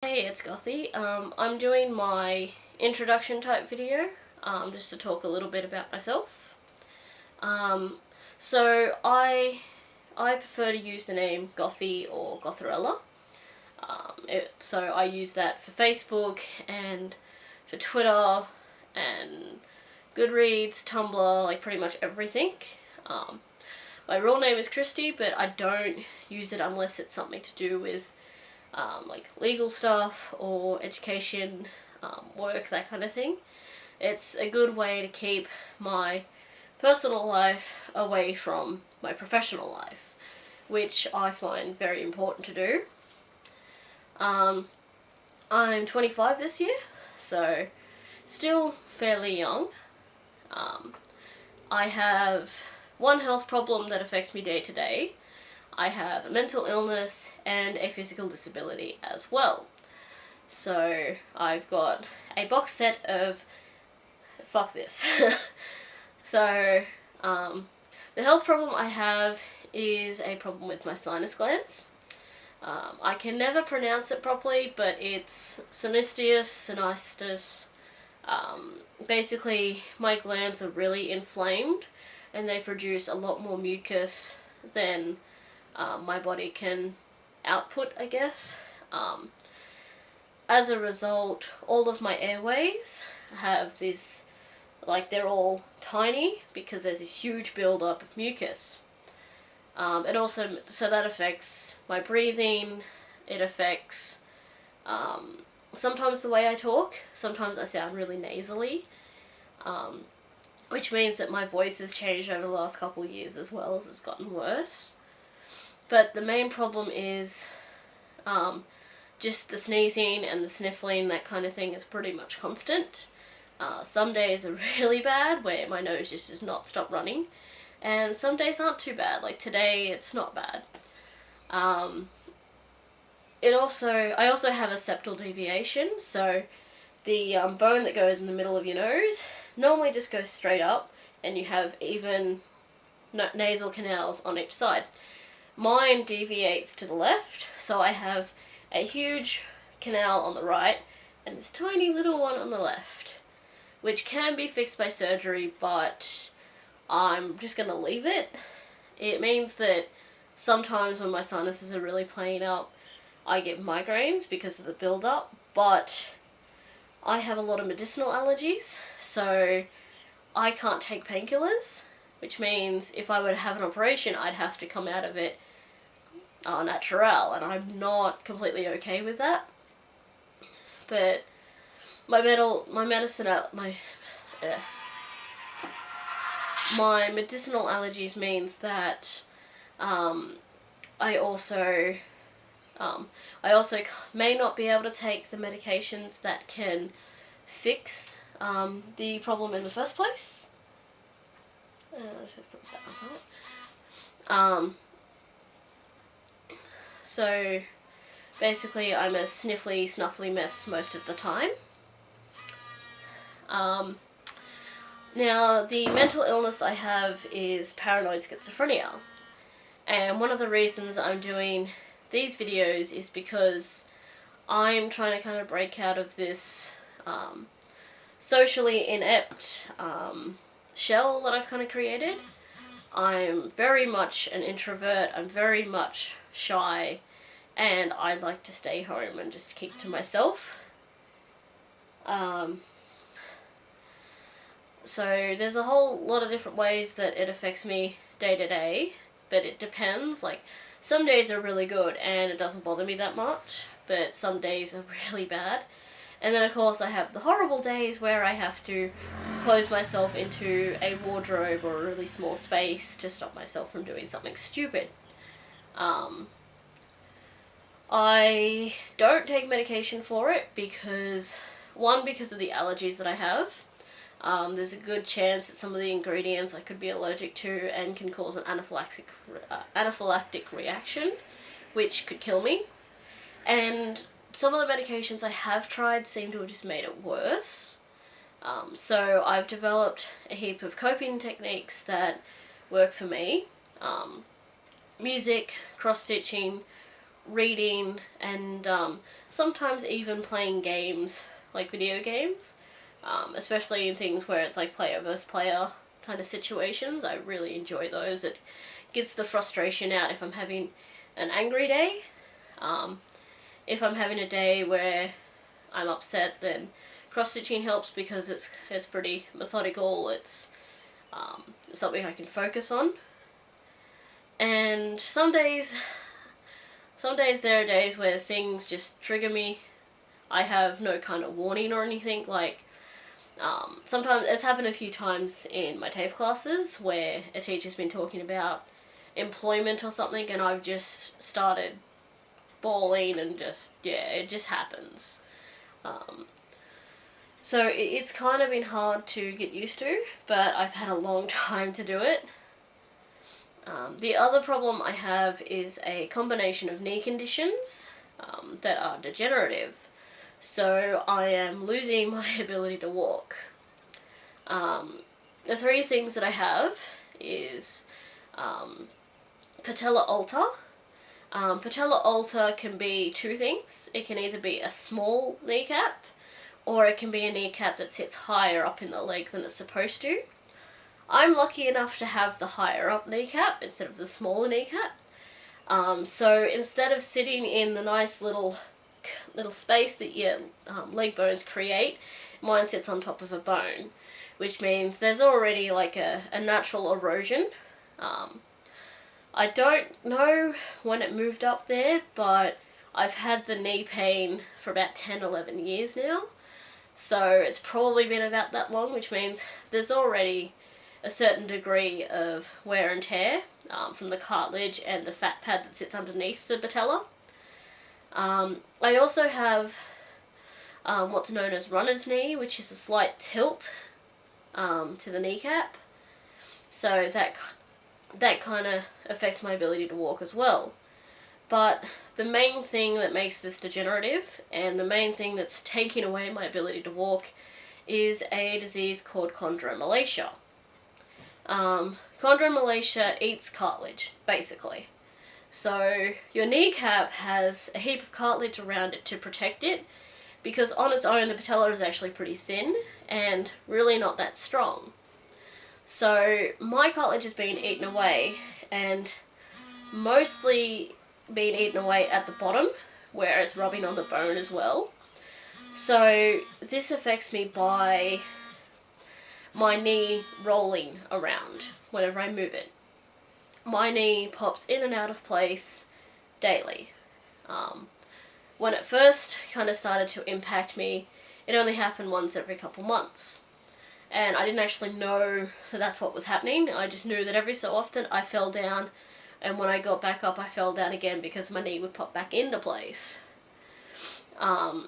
Hey, it's Gothie. I'm doing my introduction type video, just to talk a little bit about myself. Um, so I prefer to use the name Gothie or Gotharella. So I use that for Facebook and for Twitter and Goodreads, Tumblr, like pretty much everything. Um, my real name is Christy, but I don't use it unless it's something to do with like legal stuff or education, work, that kind of thing. It's a good way to keep my personal life away from my professional life, which I find very important to do. I'm 25 this year, so still fairly young. I have one health problem that affects me day to day. I have a mental illness and a physical disability as well. So I've got a box set of fuck this. So the health problem I have is a problem with my sinus glands. I can never pronounce it properly, but it's sinus. Basically, my glands are really inflamed and they produce a lot more mucus than my body can output, I guess. As a result, all of my airways have this, like, they're all tiny because there's a huge build-up of mucus. So that affects my breathing. It affects sometimes the way I talk. Sometimes I sound really nasally, which means that my voice has changed over the last couple of years as well, as it's gotten worse. But the main problem is just the sneezing and the sniffling, that kind of thing is pretty much constant. Some days are really bad, where my nose just does not stop running, and some days aren't too bad, like today it's not bad. I also have a septal deviation, so the bone that goes in the middle of your nose normally just goes straight up, and you have even nasal canals on each side. Mine deviates to the left, so I have a huge canal on the right and this tiny little one on the left, which can be fixed by surgery, but I'm just going to leave it. It means that sometimes when my sinuses are really playing up, I get migraines because of the build-up, but I have a lot of medicinal allergies, so I can't take painkillers, which means if I were to have an operation, I'd have to come out of it au naturel, and I'm not completely okay with that. But my medicinal allergies means that I also may not be able to take the medications that can fix the problem in the first place. So basically I'm a sniffly, snuffly mess most of the time. Now, the mental illness I have is paranoid schizophrenia. And one of the reasons I'm doing these videos is because I'm trying to kind of break out of this socially inept shell that I've kind of created. I'm very much an introvert, I'm very much shy, and I like to stay home and just keep to myself. So there's a whole lot of different ways that it affects me day to day, but it depends. Like, some days are really good and it doesn't bother me that much, but some days are really bad. And then of course I have the horrible days where I have to close myself into a wardrobe or a really small space to stop myself from doing something stupid. I don't take medication for it because of the allergies that I have. There's a good chance that some of the ingredients I could be allergic to and can cause an anaphylactic reaction, which could kill me. And some of the medications I have tried seem to have just made it worse. So I've developed a heap of coping techniques that work for me. Music, cross-stitching, reading and sometimes even playing games, like video games, especially in things where it's like player versus player kind of situations. I really enjoy those. It gets the frustration out if I'm having an angry day. If I'm having a day where I'm upset, then cross-stitching helps because it's pretty methodical. It's something I can focus on. And some days there are days where things just trigger me. I have no kind of warning or anything. Like, sometimes it's happened a few times in my TAFE classes where a teacher's been talking about employment or something, and I've just started bawling, and it just happens. So it's kind of been hard to get used to, but I've had a long time to do it. The other problem I have is a combination of knee conditions that are degenerative. So I am losing my ability to walk. The three things that I have is patella alta. Patella alta can be two things. It can either be a small kneecap, or it can be a kneecap that sits higher up in the leg than it's supposed to. I'm lucky enough to have the higher up kneecap instead of the smaller kneecap. So instead of sitting in the nice little space that your leg bones create, mine sits on top of a bone, which means there's already like a natural erosion. I don't know when it moved up there, but I've had the knee pain for about 10-11 years now. So it's probably been about that long, which means there's already a certain degree of wear and tear from the cartilage and the fat pad that sits underneath the patella. I also have what's known as runner's knee, which is a slight tilt to the kneecap. So that kind of affects my ability to walk as well. But the main thing that makes this degenerative, and the main thing that's taking away my ability to walk, is a disease called chondromalacia. Chondromalacia eats cartilage, basically. So your kneecap has a heap of cartilage around it to protect it, because on its own the patella is actually pretty thin and really not that strong. So my cartilage has been eaten away, and mostly being eaten away at the bottom where it's rubbing on the bone as well. So this affects me by my knee rolling around whenever I move it. My knee pops in and out of place daily. When it first kind of started to impact me, it only happened once every couple months. And I didn't actually know that that's what was happening. I just knew that every so often I fell down, and when I got back up I fell down again because my knee would pop back into place. Now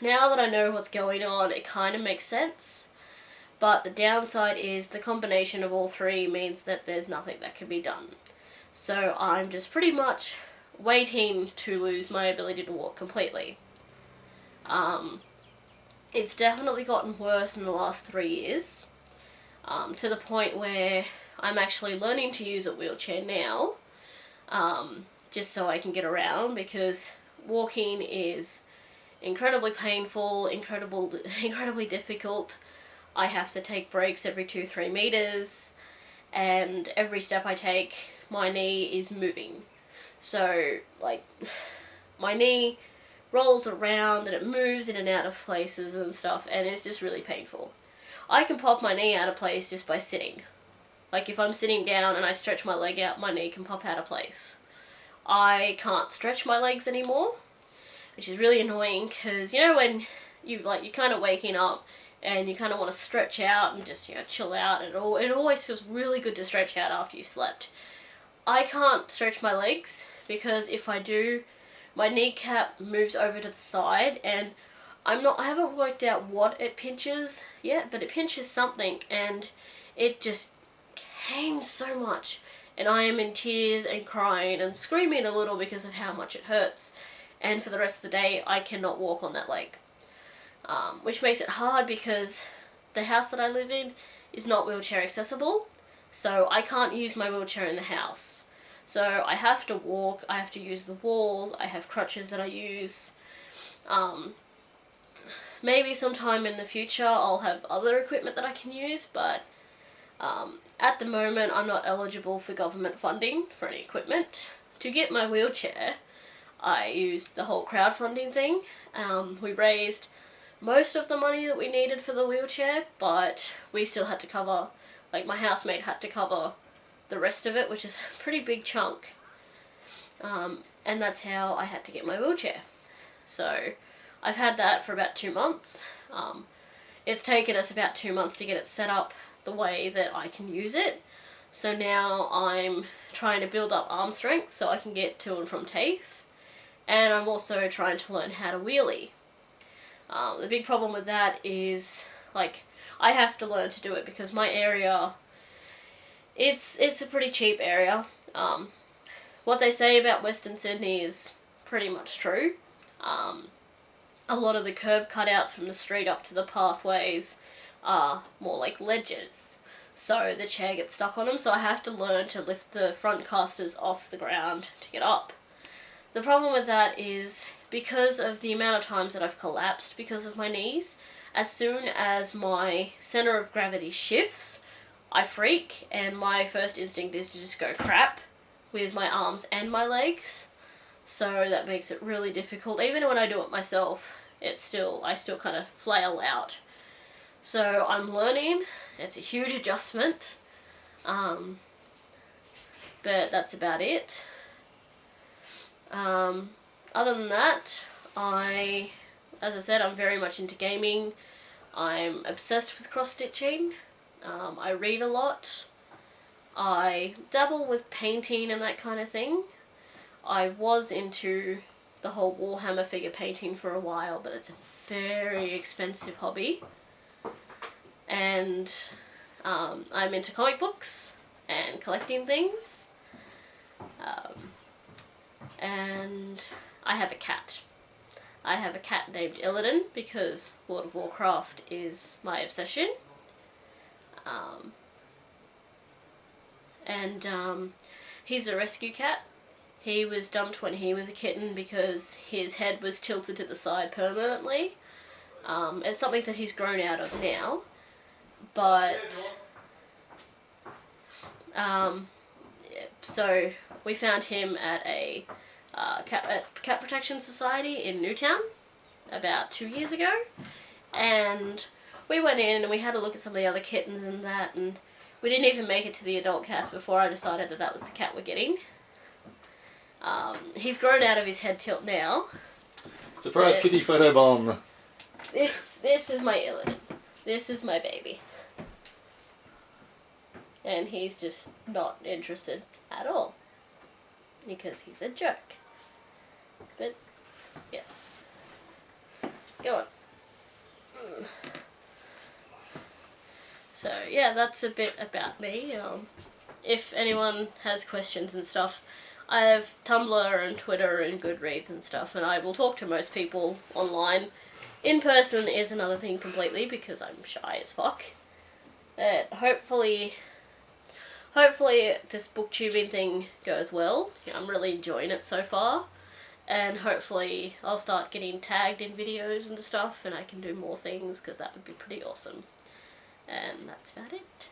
that I know what's going on, it kind of makes sense. But the downside is the combination of all three means that there's nothing that can be done. So I'm just pretty much waiting to lose my ability to walk completely. It's definitely gotten worse in the last 3 years, to the point where I'm actually learning to use a wheelchair now, just so I can get around, because walking is incredibly painful, incredibly difficult. I have to take breaks every 2-3 meters, and every step I take, my knee is moving. So, like, my knee rolls around and it moves in and out of places and stuff, and it's just really painful. I can pop my knee out of place just by sitting. Like, if I'm sitting down and I stretch my leg out, my knee can pop out of place. I can't stretch my legs anymore, which is really annoying, because you know when you're kind of waking up and you kind of want to stretch out and just, chill out, and it always feels really good to stretch out after you slept. I can't stretch my legs, because if I do, my kneecap moves over to the side, and I haven't worked out what it pinches yet, but it pinches something, and it just pains so much, and I am in tears and crying and screaming a little because of how much it hurts, and for the rest of the day I cannot walk on that leg, which makes it hard because the house that I live in is not wheelchair accessible, so I can't use my wheelchair in the house. So I have to walk, I have to use the walls, I have crutches that I use. Maybe sometime in the future I'll have other equipment that I can use, but at the moment I'm not eligible for government funding for any equipment. To get my wheelchair, I used the whole crowdfunding thing. We raised most of the money that we needed for the wheelchair, but we still had to cover, like my housemate had to cover the rest of it, which is a pretty big chunk. And that's how I had to get my wheelchair. So I've had that for about 2 months. It's taken us about 2 months to get it set up the way that I can use it. So now I'm trying to build up arm strength so I can get to and from TAFE. And I'm also trying to learn how to wheelie. The big problem with that is, like, I have to learn to do it because my area, it's a pretty cheap area. What they say about Western Sydney is pretty much true. A lot of the curb cutouts from the street up to the pathways are more like ledges, so the chair gets stuck on them, so I have to learn to lift the front casters off the ground to get up. The problem with that is, because of the amount of times that I've collapsed because of my knees, as soon as my centre of gravity shifts, I freak, and my first instinct is to just go crap with my arms and my legs. So that makes it really difficult. Even when I do it myself, I still kind of flail out. So I'm learning. It's a huge adjustment. But that's about it. Other than that, as I said, I'm very much into gaming. I'm obsessed with cross-stitching. I read a lot. I dabble with painting and that kind of thing. I was into the whole Warhammer figure painting for a while, but it's a very expensive hobby. And I'm into comic books and collecting things. And I have a cat. I have a cat named Illidan because World of Warcraft is my obsession. He's a rescue cat. He was dumped when he was a kitten because his head was tilted to the side permanently. It's something that he's grown out of now, but so we found him at a cat protection society in Newtown about 2 years ago, and we went in and we had a look at some of the other kittens and that, and we didn't even make it to the adult cats before I decided that that was the cat we're getting. He's grown out of his head tilt now. Surprise kitty photobomb! This is my Illidan. This is my baby. And he's just not interested at all. Because he's a jerk. But, yes. Go on. So, yeah, that's a bit about me. If anyone has questions and stuff, I have Tumblr and Twitter and Goodreads and stuff, and I will talk to most people online. In person is another thing completely, because I'm shy as fuck. But hopefully this booktubing thing goes well. I'm really enjoying it so far. And hopefully I'll start getting tagged in videos and stuff, and I can do more things, because that would be pretty awesome. And that's about it.